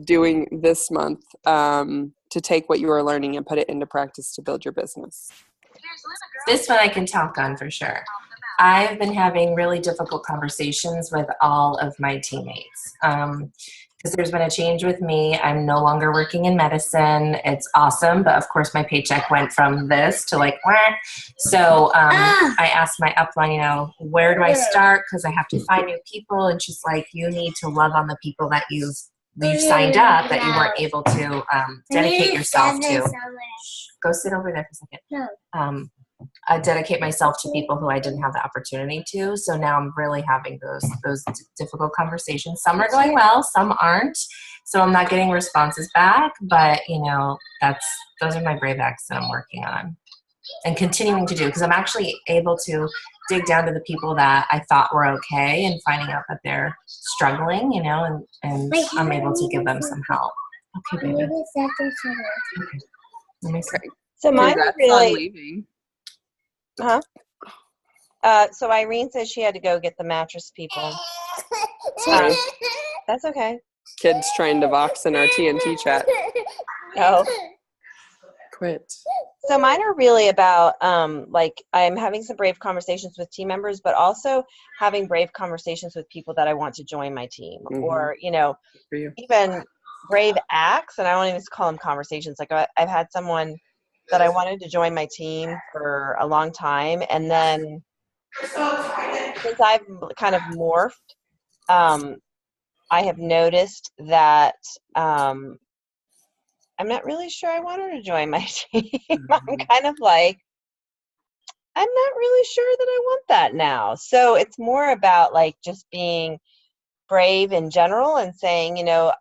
doing this month to take what you are learning and put it into practice to build your business? This one I can talk on for sure. I've been having really difficult conversations with all of my teammates because there's been a change with me. I'm no longer working in medicine. It's awesome, but of course my paycheck went from this to like, wah. So I asked my upline, you know, where do I start? Because I have to find new people. And she's like, you need to love on the people that you've signed up that you weren't able to dedicate yourself to. Go sit over there for a second. I dedicate myself to people who I didn't have the opportunity to. So now I'm really having those difficult conversations. Some are going well, some aren't. So I'm not getting responses back, but you know, those are my brave acts that I'm working on and continuing to do, because I'm actually able to dig down to the people that I thought were okay and finding out that they're struggling, you know, and I'm able to give them some help. Okay, baby. Okay. Let me see. So mine Congrats really. on leaving. Huh? So Irene says she had to go get the mattress people. Sorry. That's okay. Kids trying to Vox in our TNT chat. Oh. Quit. So mine are really about like I'm having some brave conversations with team members, but also having brave conversations with people that I want to join my team, or you know, For you. even brave acts. And I don't even call them conversations. Like I've had someone that I wanted to join my team for a long time, and then since I've kind of morphed, I have noticed that I'm not really sure I want her to join my team. I'm kind of like, I'm not really sure that I want that now. So it's more about like just being brave in general and saying, you know,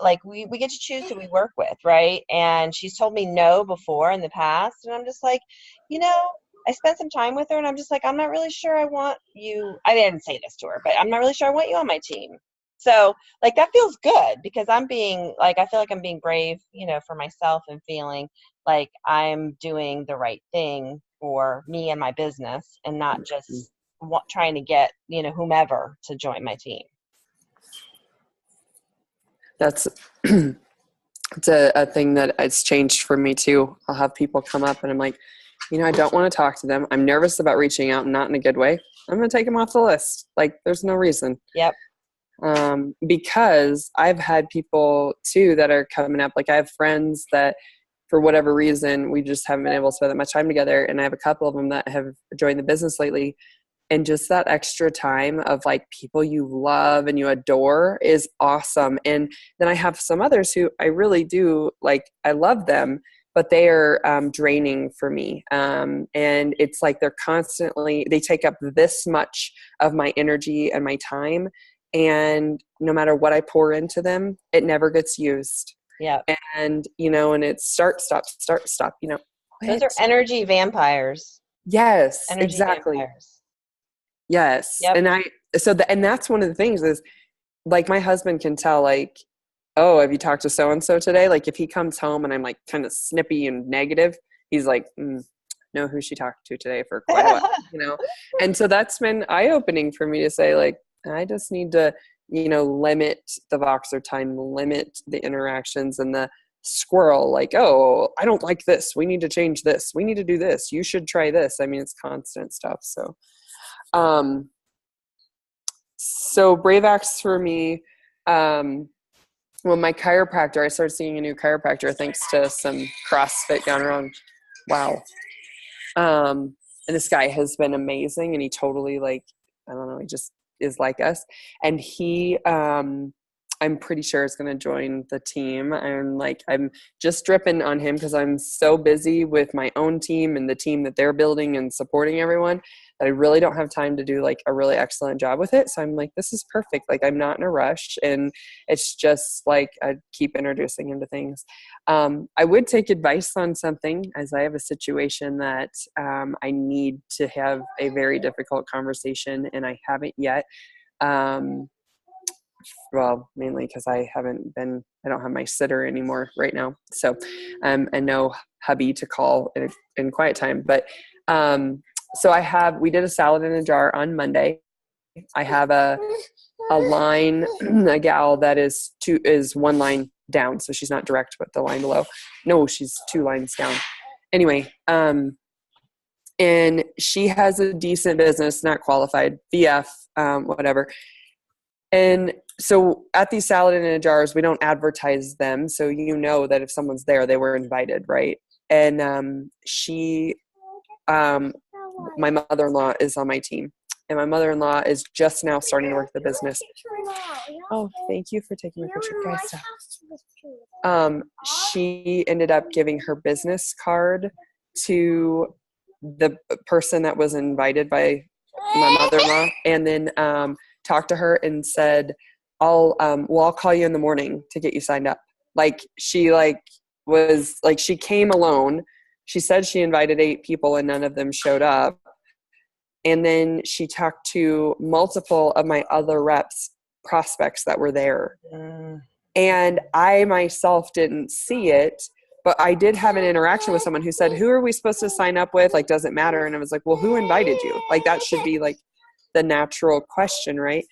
like we get to choose who we work with, right? And she's told me no before in the past, and I'm just like, you know, I spent some time with her, and I'm just like, I'm not really sure I want you. I didn't say this to her, but I'm not really sure I want you on my team. So like that feels good because I'm being like, I feel like I'm being brave, you know, for myself and feeling like I'm doing the right thing for me and my business, and not just trying to get, you know, whomever to join my team. That's it's a thing that it's changed for me too. I'll have people come up and I'm like, you know, I don't want to talk to them. I'm nervous about reaching out, not in a good way. I'm going to take them off the list. Like there's no reason. Yep. Because I've had people too that are coming up. Like I have friends that for whatever reason, we just haven't been able to spend that much time together. And I have a couple of them that have joined the business lately. And just that extra time of like people you love and you adore is awesome. And then I have some others who I really do like, I love them, but they are draining for me. And it's like they're constantly, they take up this much of my energy and my time. And no matter what I pour into them, it never gets used. Yeah. And, you know, and it's start, stop, you know. Those are energy vampires. Yes, Energy exactly. vampires. Yes. Yep. And that's one of the things is like my husband can tell like, oh, have you talked to so-and-so today? Like if he comes home and I'm like kind of snippy and negative, he's like, know who she talked to today for quite a while, you know? And so that's been eye-opening for me to say like, I just need to, you know, limit the Voxer time, limit the interactions and the squirrel, like, oh, I don't like this. We need to change this. We need to do this. You should try this. I mean, it's constant stuff. So brave acts for me. Well, my chiropractor, I started seeing a new chiropractor thanks to some CrossFit gone wrong. Wow. And this guy has been amazing, and he totally, like, I don't know, he just is like us. And he, I'm pretty sure is going to join the team. I'm just dripping on him because I'm so busy with my own team and the team that they're building and supporting everyone that I really don't have time to do like a really excellent job with it. So I'm like, this is perfect. Like, I'm not in a rush, and it's just like I keep introducing him to things. I would take advice on something, as I have a situation that I need to have a very difficult conversation, and I haven't yet. Well, mainly because I don't have my sitter anymore right now. So, and no hubby to call in quiet time. But, so we did a salad in a jar on Monday. I have a line, a gal that is one line down. So she's not direct, but the line below. No, she's 2 lines down. Anyway, and she has a decent business, not qualified, VF, whatever. And so at these salad in a jars, we don't advertise them. So you know that if someone's there, they were invited, right? And my mother-in-law is on my team. And my mother-in-law is just now starting to work the business. Oh, thank you for taking my picture, guys. She ended up giving her business card to the person that was invited by my mother-in-law, and then talked to her and said, I'll call you in the morning to get you signed up. Like, she she came alone. She said she invited 8 people and none of them showed up. And then she talked to multiple of my other reps, prospects that were there. And I myself didn't see it, but I did have an interaction with someone who said, who are we supposed to sign up with? Like, does it matter? And I was like, well, who invited you? Like, that should be like the natural question, right?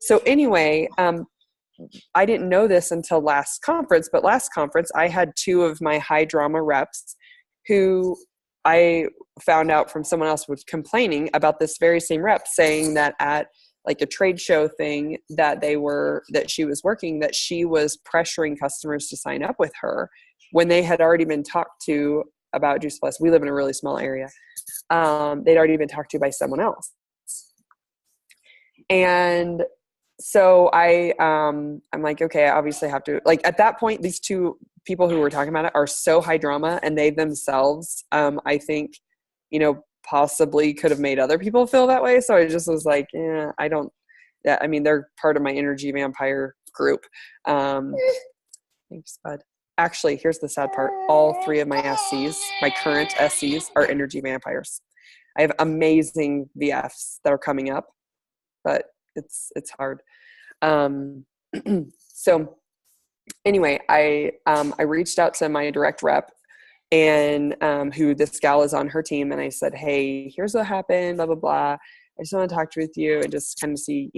So anyway, I didn't know this until last conference, but last conference I had 2 of my high drama reps who I found out from someone else was complaining about this very same rep, saying that at like a trade show thing that she was working, that she was pressuring customers to sign up with her when they had already been talked to about Juice Plus. We live in a really small area. They'd already been talked to by someone else. And so I'm like, okay, I obviously have to, like, at that point, these 2 people who were talking about it are so high drama, and they themselves, I think, possibly could have made other people feel that way. So I just was like, I mean, they're part of my energy vampire group. Thanks, bud. Actually, here's the sad part. All 3 of my SCs, my current SCs, are energy vampires. I have amazing VFs that are coming up, but it's hard. So anyway, I reached out to my direct rep, and who this gal is on her team, and I said, hey, here's what happened, blah, blah, blah. I just want to talk with you and just kind of see,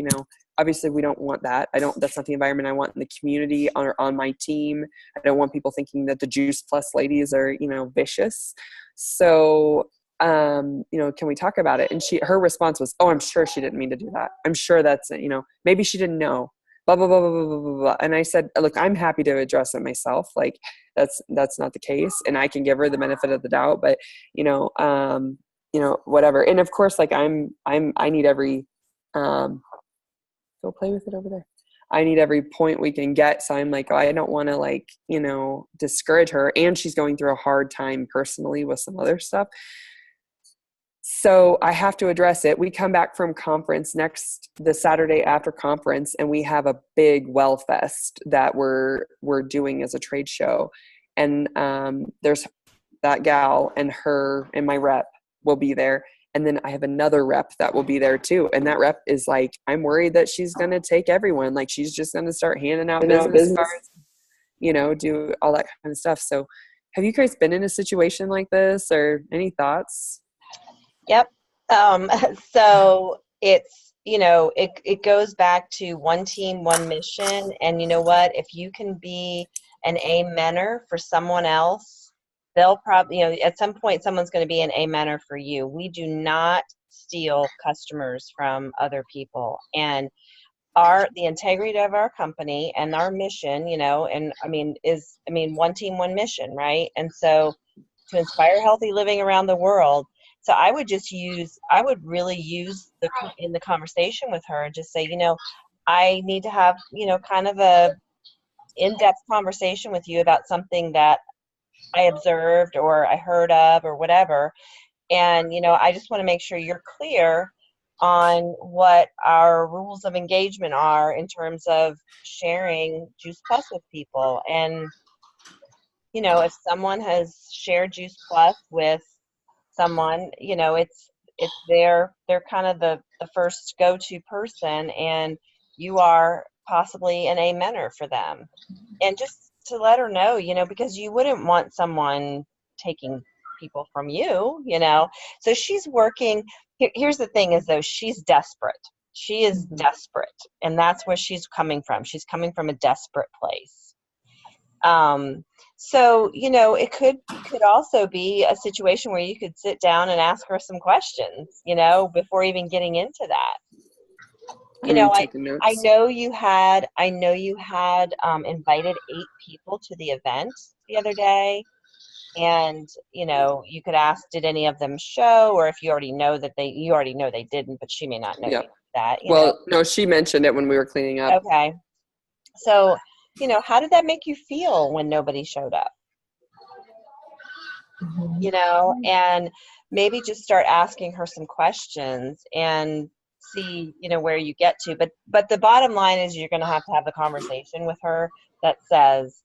obviously we don't want that. That's not the environment I want in the community or on my team. I don't want people thinking that the Juice Plus ladies are, vicious. So, can we talk about it? And her response was, oh, I'm sure she didn't mean to do that. I'm sure that's, maybe she didn't know, blah, blah, blah, blah, blah, blah, blah. And I said, look, I'm happy to address it myself. Like, that's not the case. And I can give her the benefit of the doubt, but, whatever. And of course, like I need every, go play with it over there. I need every point we can get. So I'm like, I don't want to discourage her. And she's going through a hard time personally with some other stuff. So I have to address it. We come back from conference the Saturday after conference, and we have a big well fest that we're doing as a trade show. And there's that gal and my rep will be there. And then I have another rep that will be there too. And that rep is like, I'm worried that she's going to take everyone. Like, she's just going to start handing out business cards, do all that kind of stuff. So have you guys been in a situation like this, or any thoughts? Yep. So it's, it goes back to one team, one mission. And you know what? If you can be an amener for someone else, they'll probably, at some point, someone's going to be an amener for you. We do not steal customers from other people. And the integrity of our company and our mission, one team, one mission, right? And so to inspire healthy living around the world, So I would really use in the conversation with her and just say, I need to have, kind of a in-depth conversation with you about something that I observed or I heard of or whatever. And, I just want to make sure you're clear on what our rules of engagement are in terms of sharing Juice Plus with people. And, if someone has shared Juice Plus with someone, it's they're kind of the first go-to person, and you are possibly an amener for them. And just to let her know, because you wouldn't want someone taking people from you, So she's working. Here's the thing is, though, she's desperate. She is desperate, and that's where she's coming from. She's coming from a desperate place. So, it could also be a situation where you could sit down and ask her some questions, before even getting into that. I know you had invited 8 people to the event the other day, and you could ask, did any of them show, or if you already know they didn't, but she may not know that. No, she mentioned it when we were cleaning up. Okay, so how did that make you feel when nobody showed up? And maybe just start asking her some questions and see, where you get to. But the bottom line is you're going to have a conversation with her that says,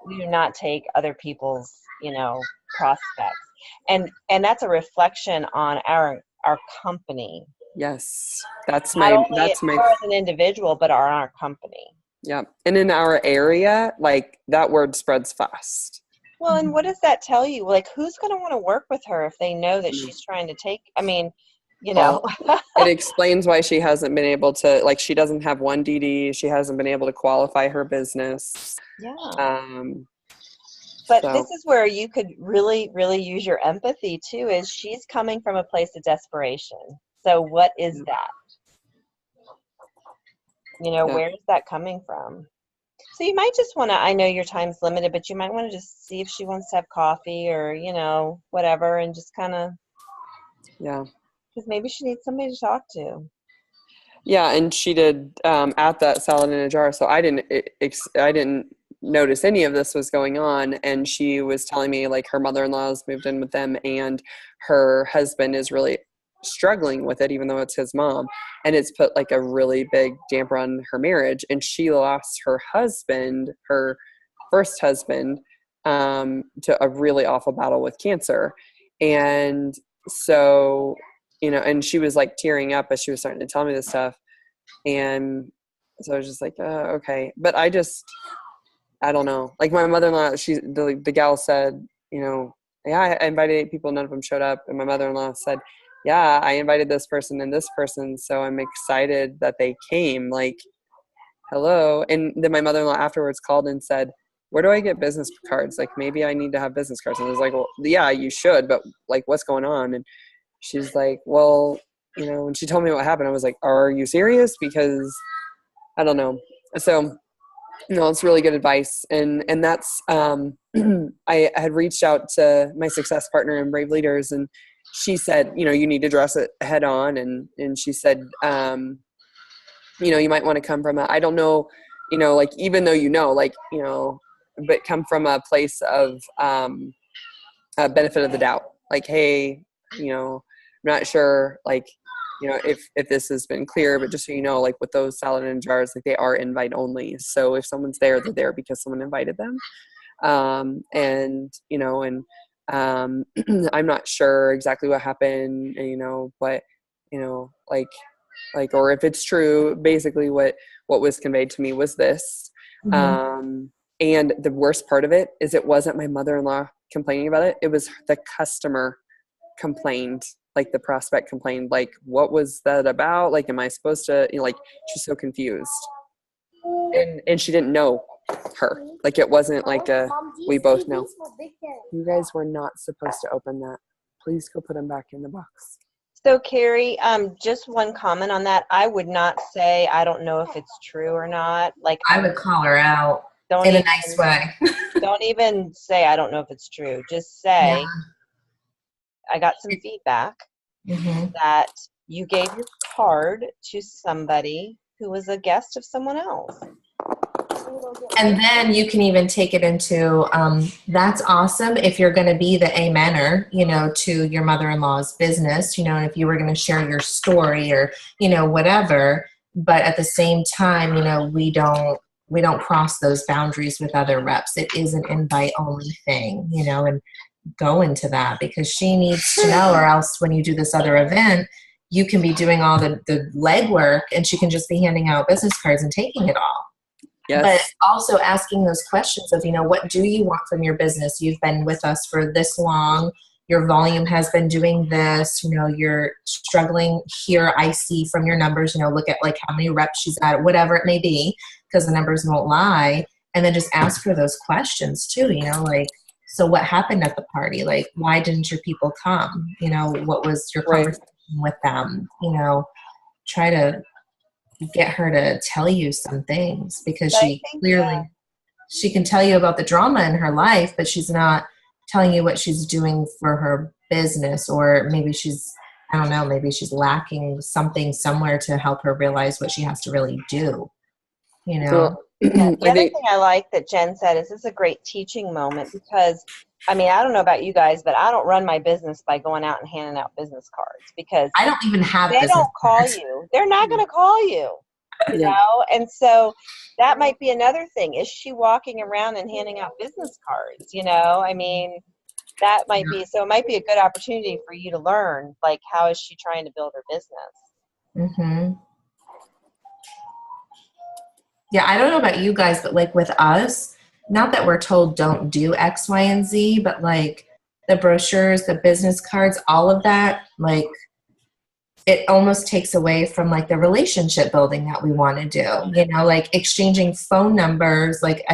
we do not take other people's, prospects. And that's a reflection on our company. Yes. That's her my as an individual, but our company. Yeah. And in our area, like, that word spreads fast. Well, and what does that tell you? Like, who's going to want to work with her if they know that she's trying to take, Well, it explains why she hasn't been able to, like, she doesn't have 1 DD. She hasn't been able to qualify her business. Yeah. But this is where you could really, really use your empathy too, is she's coming from a place of desperation. So what is that? Where is that coming from? So you might just want to, I know your time's limited, but you might want to just see if she wants to have coffee or, whatever, and just kind of. Yeah. Because maybe she needs somebody to talk to. Yeah, and she did at that salad in a jar. So I didn't notice any of this was going on, and she was telling me, like, her mother-in-law's moved in with them, and her husband is really struggling with it, even though it's his mom, and it's put like a really big damper on her marriage. And she lost her husband, her first husband, to a really awful battle with cancer. And so, and she was like tearing up as she was starting to tell me this stuff. And so I was just like, okay. But I don't know. Like, my mother-in-law, the gal said, yeah, I invited 8 people, none of them showed up. And my mother-in-law said, yeah, I invited this person and this person, so I'm excited that they came. Like, hello. And then my mother-in-law afterwards called and said, where do I get business cards? Like, maybe I need to have business cards. And I was like, well, yeah, you should, but like, what's going on? And she's like, well, when she told me what happened, I was like, are you serious? Because I don't know. So, it's really good advice. And that's, I had reached out to my success partner in Brave Leaders, and she said, you need to address it head on. And she said, you might want to come from I don't know, like, even though, but come from a place of benefit of the doubt. Like, hey, I'm not sure, like, if this has been clear, but just so you know, like, with those salad in jars, like, they are invite only. So if someone's there, they're there because someone invited them. I'm not sure exactly what happened, but, like, or if it's true, basically what was conveyed to me was this. Mm-hmm. And the worst part of it is it wasn't my mother-in-law complaining about it. It was the customer complained, like, the prospect complained, like, what was that about? Like, am I supposed to, like, she's so confused. And she didn't know her. Like, it wasn't like we both know. You guys were not supposed to open that. Please go put them back in the box. So, Carrie, just one comment on that. I would not say I don't know if it's true or not. Like, I would call her out in a nice way. Don't even say, I don't know if it's true. Just say, Yeah. I got some feedback Hmm. that you gave your card to somebody who was a guest of someone else. And then you can even take it into, that's awesome if you're going to be the amener, to your mother-in-law's business, and if you were going to share your story or, whatever. But at the same time, we don't cross those boundaries with other reps. It is an invite only thing, and go into that because she needs to know, or else when you do this other event, you can be doing all the legwork and she can just be handing out business cards and taking it all. Yes. But also asking those questions of, what do you want from your business? You've been with us for this long. Your volume has been doing this. You're struggling here. I see from your numbers, look at like how many reps she's at, whatever it may be, because the numbers won't lie. And then just ask her those questions too, like, so what happened at the party? Like, why didn't your people come? What was your Right. conversation with them? Try to get her to tell you some things because But I she think, clearly she can tell you about the drama in her life, but she's not telling you what she's doing for her business, or maybe I don't know, maybe she's lacking something somewhere to help her realize what she has to really do. Well, the I other think thing I like that Jen said is this is a great teaching moment because, I don't know about you guys, but I don't run my business by going out and handing out business cards because I don't even have they business don't call cards. you. They're not going to call you, yeah. And so that might be another thing. Is she walking around and handing out business cards? That might be, so it might be a good opportunity for you to learn, like, how is she trying to build her business? Mm-hmm. Yeah, I don't know about you guys, but like with us, not that we're told don't do X, Y, and Z, but like the brochures, the business cards, all of that, like it almost takes away from like the relationship building that we want to do, like exchanging phone numbers. Like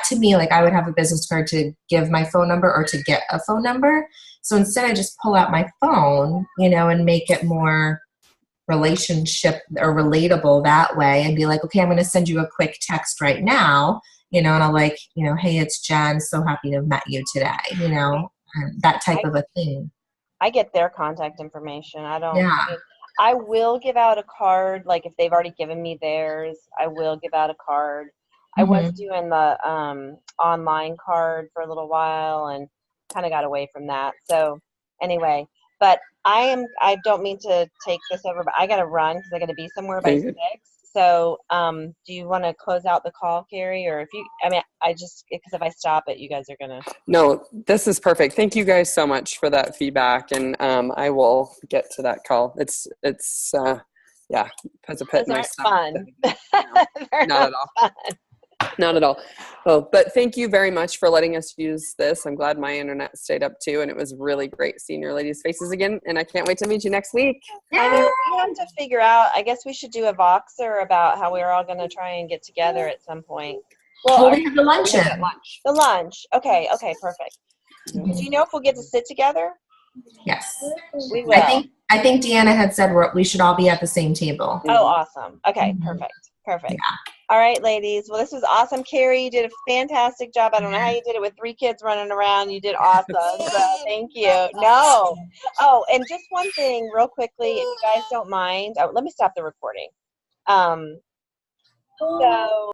to me, like I would have a business card to give my phone number or to get a phone number. So instead I just pull out my phone, and make it more relationship or relatable that way and be like, okay, I'm going to send you a quick text right now, and I'll like, hey, it's Jen. So happy to have met you today, that type of a thing. I get their contact information. I don't. Yeah. I will give out a card, like if they've already given me theirs, I will give out a card. I was doing the online card for a little while and kind of got away from that. So anyway, but I don't mean to take this over, but I got to run because I got to be somewhere by Very good. 6. So do you want to close out the call, Carrie? Or if you, because if I stop it, you guys are going to. No, this is perfect. Thank you guys so much for that feedback, and I will get to that call. It's yeah, puts a pit in my stomach. They're Not at all. Not at all. Oh, but thank you very much for letting us use this. I'm glad my internet stayed up too, and it was really great seeing your ladies' faces again. And I can't wait to meet you next week. I mean, we have to figure out. I guess we should do a Voxer about how we're all going to try and get together at some point. Well, we have the luncheon. The lunch. Okay, perfect. Mhm. Do you know if we'll get to sit together? Yes. We will. I think Deanna had said we should all be at the same table. Oh, awesome. Okay, Mhm. perfect. Yeah. All right, ladies. Well, this was awesome. Carrie, you did a fantastic job. I don't know how you did it with 3 kids running around. You did awesome. So thank you. No. Oh, and just one thing real quickly, if you guys don't mind. Oh, let me stop the recording. So